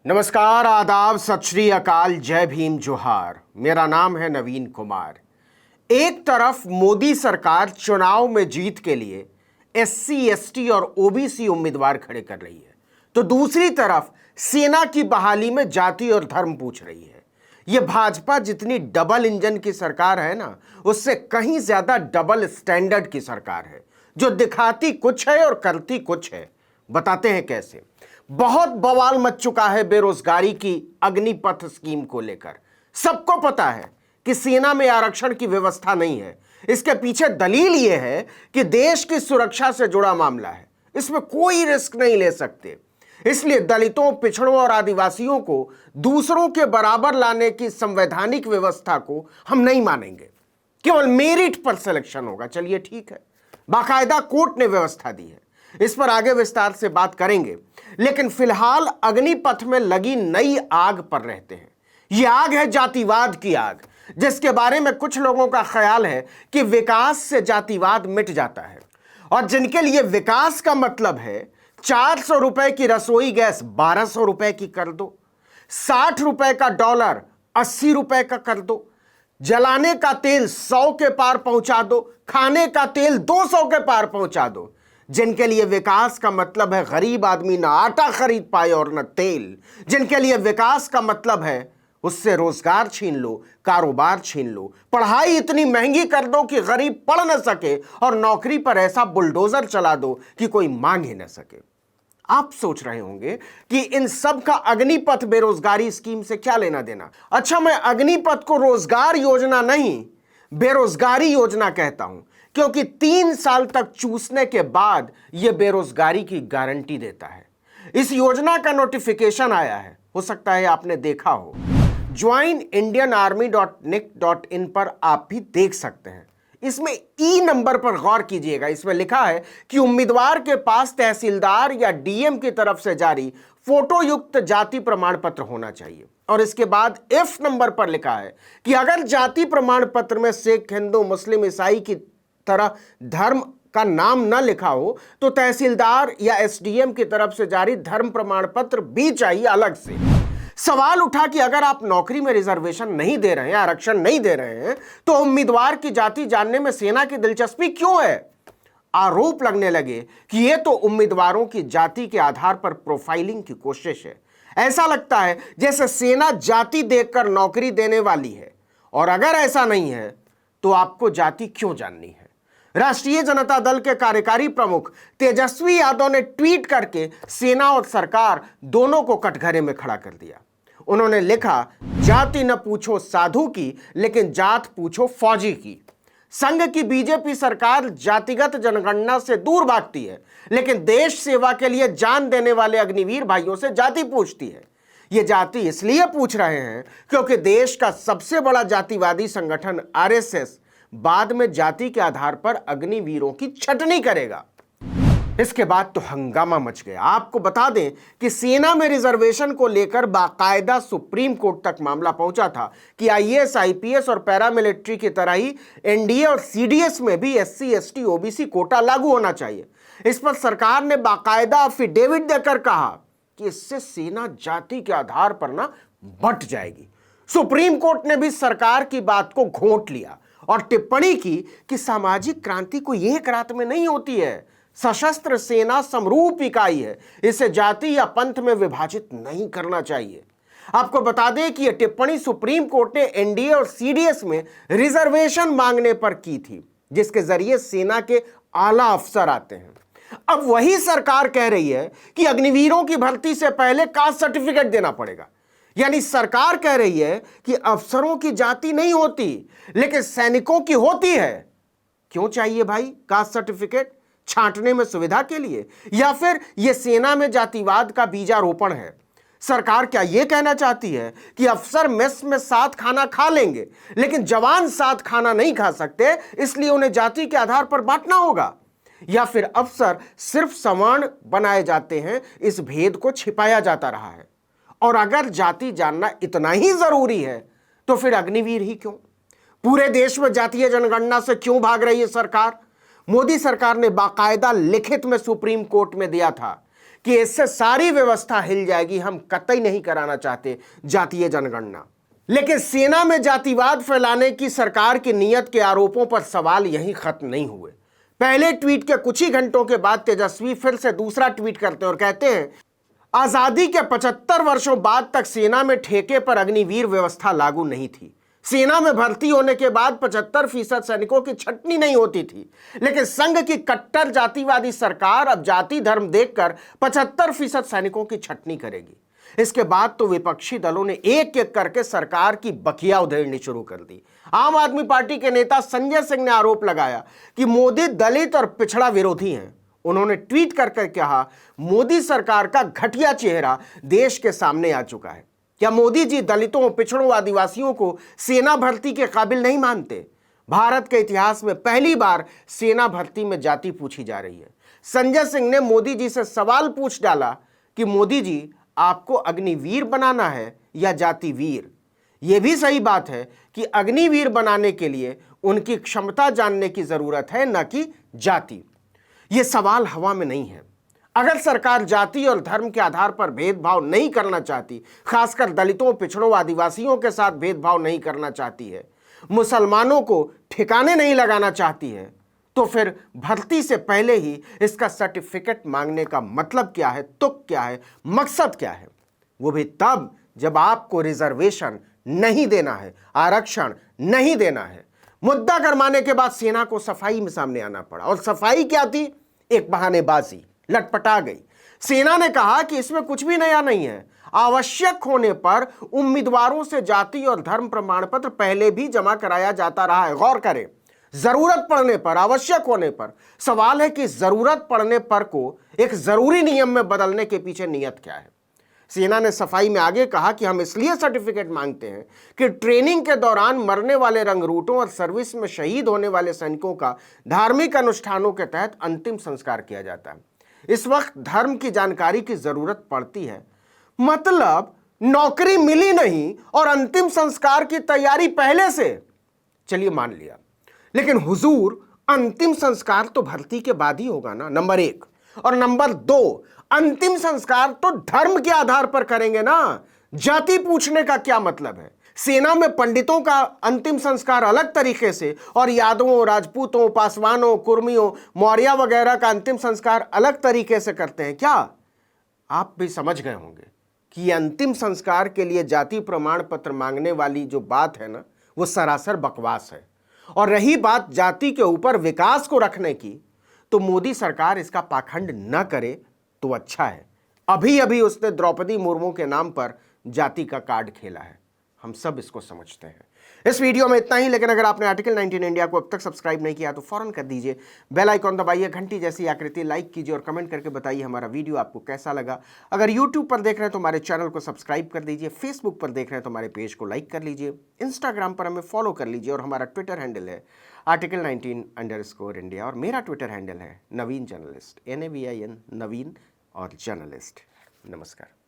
नमस्कार, आदाब, सत श्री अकाल, जय भीम, जोहार। मेरा नाम है नवीन कुमार। एक तरफ मोदी सरकार चुनाव में जीत के लिए एससी, एसटी और ओबीसी उम्मीदवार खड़े कर रही है, तो दूसरी तरफ सेना की बहाली में जाति और धर्म पूछ रही है। यह भाजपा जितनी डबल इंजन की सरकार है ना, उससे कहीं ज्यादा डबल स्टैंडर्ड की सरकार है, जो दिखाती कुछ है और करती कुछ है। बताते हैं कैसे। बहुत बवाल मच चुका है बेरोजगारी की अग्निपथ स्कीम को लेकर। सबको पता है कि सेना में आरक्षण की व्यवस्था नहीं है। इसके पीछे दलील यह है कि देश की सुरक्षा से जुड़ा मामला है, इसमें कोई रिस्क नहीं ले सकते। इसलिए दलितों, पिछड़ों और आदिवासियों को दूसरों के बराबर लाने की संवैधानिक व्यवस्था को हम नहीं मानेंगे। केवल मेरिट पर सिलेक्शन होगा। चलिए ठीक है, बाकायदा कोर्ट ने व्यवस्था दी है, इस पर आगे विस्तार से बात करेंगे। लेकिन फिलहाल अग्निपथ में लगी नई आग पर रहते हैं। यह आग है जातिवाद की आग, जिसके बारे में कुछ लोगों का ख्याल है कि विकास से जातिवाद मिट जाता है, और जिनके लिए विकास का मतलब है 400 रुपए की रसोई गैस 1200 रुपए की कर दो, 60 रुपए का डॉलर 80 रुपए का कर दो, जलाने का तेल 100 के पार पहुंचा दो, खाने का तेल 200 के पार पहुंचा दो। जिनके लिए विकास का मतलब है गरीब आदमी ना आटा खरीद पाए और न तेल, जिनके लिए विकास का मतलब है उससे रोजगार छीन लो, कारोबार छीन लो, पढ़ाई इतनी महंगी कर दो कि गरीब पढ़ न सके, और नौकरी पर ऐसा बुलडोजर चला दो कि कोई मांग ही न सके। आप सोच रहे होंगे कि इन सब का अग्निपथ बेरोजगारी स्कीम से क्या लेना देना। अच्छा, मैं अग्निपथ को रोजगार योजना नहीं, बेरोजगारी योजना कहता हूं, क्योंकि 3 साल तक चूसने के बाद यह बेरोजगारी की गारंटी देता है। इस योजना का नोटिफिकेशन आया है, हो सकता है आपने देखा हो। joinindianarmy.nic.in पर आप भी देख सकते हैं। इसमें ई नंबर पर गौर कीजिएगा। इसमें लिखा है कि उम्मीदवार के पास तहसीलदार या डीएम की तरफ से जारी फोटो युक्त जाति प्रमाण पत्र होना चाहिए, और इसके बाद एफ नंबर पर लिखा है कि अगर जाति प्रमाण पत्र में सिख, हिंदू, मुस्लिम, ईसाई की तरह धर्म का नाम न लिखा हो तो तहसीलदार या एसडीएम की तरफ से जारी धर्म प्रमाण पत्र भी चाहिए अलग से। सवाल उठा कि अगर आप नौकरी में रिजर्वेशन नहीं दे रहे हैं, आरक्षण नहीं दे रहे हैं, तो उम्मीदवार की जाति जानने में सेना की दिलचस्पी क्यों है। आरोप लगने लगे कि यह तो उम्मीदवारों की जाति के आधार पर प्रोफाइलिंग की कोशिश है। ऐसा लगता है जैसे सेना जाति देखकर नौकरी देने वाली है, और अगर ऐसा नहीं है तो आपको जाति क्यों जाननी है। राष्ट्रीय जनता दल के कार्यकारी प्रमुख तेजस्वी यादव ने ट्वीट करके सेना और सरकार दोनों को कटघरे में खड़ा कर दिया। उन्होंने लिखा, जाति न पूछो साधु की, लेकिन जात पूछो फौजी की। संघ की बीजेपी सरकार जातिगत जनगणना से दूर भागती है, लेकिन देश सेवा के लिए जान देने वाले अग्निवीर भाइयों से जाति पूछती है। ये जाति इसलिए पूछ रहे हैं क्योंकि देश का सबसे बड़ा जातिवादी संगठन आरएसएस बाद में जाति के आधार पर अग्निवीरों की छटनी करेगा। इसके बाद तो हंगामा मच गया। आपको बता दें कि सेना में रिजर्वेशन को लेकर बाकायदा सुप्रीम कोर्ट तक मामला पहुंचा था कि आईएएस, आईपीएस और पैरामिलिट्री की तरह ही एनडीए और सीडीएस में भी एससी, एसटी, ओबीसी कोटा लागू होना चाहिए। इस पर सरकार ने बाकायदा अफिडेविट देकर कहा कि इससे सेना जाति के आधार पर ना बंट जाएगी। सुप्रीम कोर्ट ने भी सरकार की बात को घोंट लिया और टिप्पणी की कि सामाजिक क्रांति कोई एक रात में नहीं होती है। सशस्त्र सेना समरूप इकाई है, इसे जाति या पंथ में विभाजित नहीं करना चाहिए। आपको बता दें कि यह टिप्पणी सुप्रीम कोर्ट ने एनडीए और सीडीएस में रिजर्वेशन मांगने पर की थी, जिसके जरिए सेना के आला अफसर आते हैं। अब वही सरकार कह रही है कि अग्निवीरों की भर्ती से पहले कास्ट सर्टिफिकेट देना पड़ेगा। यानी सरकार कह रही है कि अफसरों की जाति नहीं होती, लेकिन सैनिकों की होती है। क्यों चाहिए भाई कास्ट सर्टिफिकेट? छांटने में सुविधा के लिए, या फिर यह सेना में जातिवाद का बीजारोपण है? सरकार क्या यह कहना चाहती है कि अफसर मेस में साथ खाना खा लेंगे, लेकिन जवान साथ खाना नहीं खा सकते, इसलिए उन्हें जाति के आधार पर बांटना होगा? या फिर अफसर सिर्फ सवर्ण बनाए जाते हैं, इस भेद को छिपाया जाता रहा है? और अगर जाति जानना इतना ही जरूरी है तो फिर अग्निवीर ही क्यों? पूरे देश में जातीय जनगणना से क्यों भाग रही है सरकार? मोदी सरकार ने बाकायदा लिखित में सुप्रीम कोर्ट में दिया था कि इससे सारी व्यवस्था हिल जाएगी। हम कतई नहीं कराना चाहते जातीय जनगणना। लेकिन सेना में जातिवाद फैलाने की सरकार की नीयत के आरोपों पर सवाल यहीं खत्म नहीं हुए। पहले ट्वीट के कुछ ही घंटों के बाद तेजस्वी फिर से दूसरा ट्वीट करते हैं और कहते हैं, आजादी के 75 वर्षों बाद तक सेना में ठेके पर अग्निवीर व्यवस्था लागू नहीं थी। सेना में भर्ती होने के बाद 75% सैनिकों की छटनी नहीं होती थी। लेकिन संघ की कट्टर जातिवादी सरकार अब जाति धर्म देखकर 75% सैनिकों की छटनी करेगी। इसके बाद तो विपक्षी दलों ने एक एक करके सरकार की बखिया उधेड़नी शुरू कर दी। आम आदमी पार्टी के नेता संजय सिंह ने आरोप लगाया कि मोदी दलित और पिछड़ा विरोधी हैं। उन्होंने ट्वीट करके कहा, मोदी सरकार का घटिया चेहरा देश के सामने आ चुका है। क्या मोदी जी दलितों, पिछड़ों, आदिवासियों को सेना भर्ती के काबिल नहीं मानते? भारत के इतिहास में पहली बार सेना भर्ती में जाति पूछी जा रही है। संजय सिंह ने मोदी जी से सवाल पूछ डाला कि मोदी जी, आपको अग्निवीर बनाना है या जातिवीर? यह भी सही बात है कि अग्निवीर बनाने के लिए उनकी क्षमता जानने की जरूरत है, न कि जाति। यह सवाल हवा में नहीं है। अगर सरकार जाति और धर्म के आधार पर भेदभाव नहीं करना चाहती, खासकर दलितों, पिछड़ों, आदिवासियों के साथ भेदभाव नहीं करना चाहती है, मुसलमानों को ठिकाने नहीं लगाना चाहती है, तो फिर भर्ती से पहले ही इसका सर्टिफिकेट मांगने का मतलब क्या है, तुक क्या है, मकसद क्या है? वो भी तब जब आपको रिजर्वेशन नहीं देना है, आरक्षण नहीं देना है। मुद्दा गरमाने के बाद सेना को सफाई में सामने आना पड़ा। और सफाई क्या थी? एक बहानेबाजी, लटपटा गई। सेना ने कहा कि इसमें कुछ भी नया नहीं है। आवश्यक होने पर उम्मीदवारों से जाति और धर्म प्रमाण पत्र पहले भी जमा कराया जाता रहा है। गौर करें, जरूरत पड़ने पर, आवश्यक होने पर। सवाल है कि जरूरत पड़ने पर को एक जरूरी नियम में बदलने के पीछे नियत क्या है? सेना ने सफाई में आगे कहा कि हम इसलिए सर्टिफिकेट मांगते हैं कि ट्रेनिंग के दौरान मरने वाले रंगरूटों और सर्विस में शहीद होने वाले सैनिकों का धार्मिक अनुष्ठानों के तहत अंतिम संस्कार किया जाता है। इस वक्त धर्म की जानकारी की जरूरत पड़ती है। मतलब नौकरी मिली नहीं और अंतिम संस्कार की तैयारी पहले से। चलिए मान लिया, लेकिन हुजूर, अंतिम संस्कार तो भर्ती के बाद ही होगा ना, नंबर 1। और नंबर 2, अंतिम संस्कार तो धर्म के आधार पर करेंगे ना। जाति पूछने का क्या मतलब है? सेना में पंडितों का अंतिम संस्कार अलग तरीके से और यादवों, राजपूतों, पासवानों, कुर्मियों, मौर्य वगैरह का अंतिम संस्कार अलग तरीके से करते हैं क्या? आप भी समझ गए होंगे कि अंतिम संस्कार के लिए जाति प्रमाण पत्र मांगने वाली जो बात है ना, वो सरासर बकवास है। और रही बात जाति के ऊपर विकास को रखने की, तो मोदी सरकार इसका पाखंड न करे तो अच्छा है। अभी अभी उसने द्रौपदी मुर्मू के नाम पर जाति का कार्ड खेला है। हम सब इसको समझते हैं। इस वीडियो में इतना ही, लेकिन अगर आपने आर्टिकल 19 इंडिया को अब तक सब्सक्राइब नहीं किया तो फौरन कर दीजिए। बेल आइकॉन दबाइए, घंटी जैसी आकृति लाइक कीजिए और कमेंट करके बताइए हमारा वीडियो आपको कैसा लगा। अगर यूट्यूब पर देख रहे हैं तो हमारे चैनल को सब्सक्राइब कर दीजिए। फेसबुक पर देख रहे हैं तो हमारे पेज को लाइक कर लीजिए। इंस्टाग्राम पर हमें फॉलो कर लीजिए और हमारा ट्विटर हैंडल है article19_India और मेरा ट्विटर हैंडल है नवीन जर्नलिस्ट, NAVIN नवीन और जर्नलिस्ट। नमस्कार।